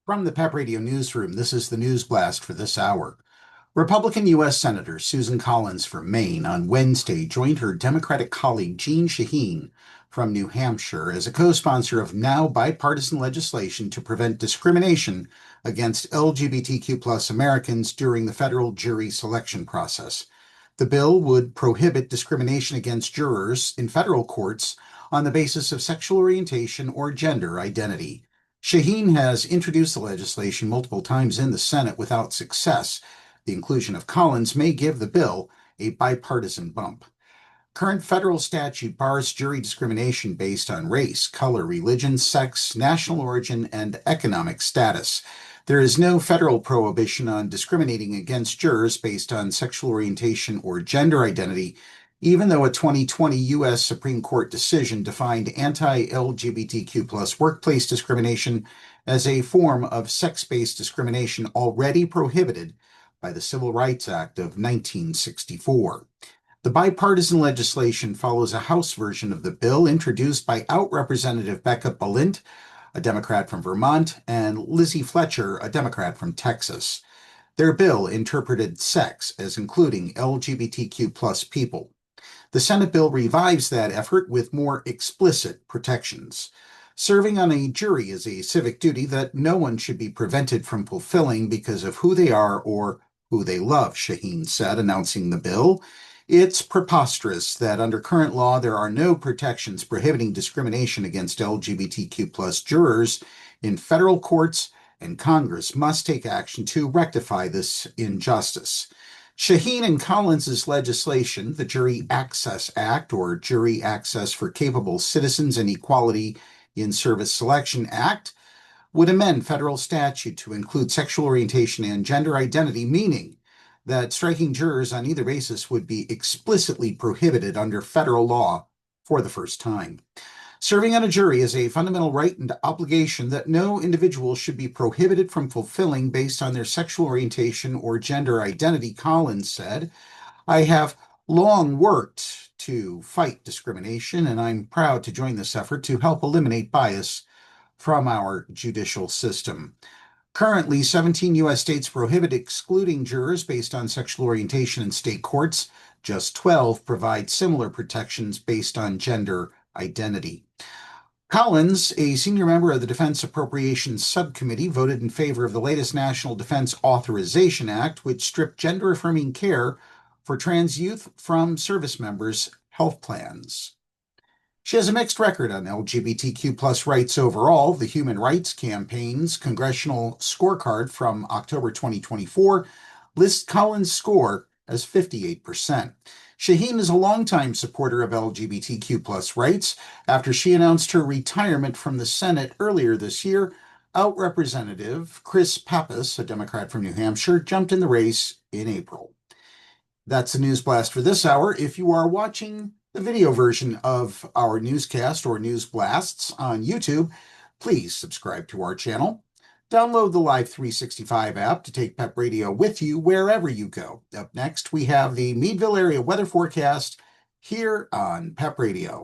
From the PEP Radio Newsroom, this is the News Blast for this hour. Republican U.S. Senator Susan Collins from Maine on Wednesday joined her Democratic colleague Jeanne Shaheen from New Hampshire as a co-sponsor of now bipartisan legislation to prevent discrimination against LGBTQ+ Americans during the federal jury selection process. The bill would prohibit discrimination against jurors in federal courts on the basis of sexual orientation or gender identity. Shaheen has introduced the legislation multiple times in the Senate without success. The inclusion of Collins may give the bill a bipartisan bump. Current federal statute bars jury discrimination based on race, color, religion, sex, national origin, and economic status. There is no federal prohibition on discriminating against jurors based on sexual orientation or gender identity, even though a 2020 U.S. Supreme Court decision defined anti-LGBTQ+ workplace discrimination as a form of sex-based discrimination already prohibited by the Civil Rights Act of 1964. The bipartisan legislation follows a House version of the bill introduced by Out Representative Becca Balint, a Democrat from Vermont, and Lizzie Fletcher, a Democrat from Texas. Their bill interpreted sex as including LGBTQ+ people. The Senate bill revives that effort with more explicit protections. Serving on a jury is a civic duty that no one should be prevented from fulfilling because of who they are or who they love, Shaheen said, announcing the bill. It's preposterous that under current law there are no protections prohibiting discrimination against LGBTQ+ jurors in federal courts, and Congress must take action to rectify this injustice. Shaheen and Collins' legislation, the Jury Access Act, or Jury Access for Capable Citizens and Equality in Service Selection Act, would amend federal statute to include sexual orientation and gender identity, meaning that striking jurors on either basis would be explicitly prohibited under federal law for the first time. Serving on a jury is a fundamental right and obligation that no individual should be prohibited from fulfilling based on their sexual orientation or gender identity, Collins said. I have long worked to fight discrimination, and I'm proud to join this effort to help eliminate bias from our judicial system. Currently, 17 U.S. states prohibit excluding jurors based on sexual orientation in state courts. Just 12 provide similar protections based on gender identity. Collins, a senior member of the Defense Appropriations Subcommittee, voted in favor of the latest National Defense Authorization Act, which stripped gender-affirming care for trans youth from service members' health plans. She has a mixed record on LGBTQ+ rights overall. The Human Rights Campaign's Congressional Scorecard from October 2024 lists Collins' score as 58%. Shaheen is a longtime supporter of LGBTQ+ rights. After she announced her retirement from the Senate earlier this year, Out Representative Chris Pappas, a Democrat from New Hampshire, jumped in the race in April. That's the News Blast for this hour. If you are watching the video version of our newscast or news blasts on YouTube, please subscribe to our channel. Download the Live 365 app to take PEP Radio with you wherever you go. Up next, we have the Meadville area weather forecast here on PEP Radio.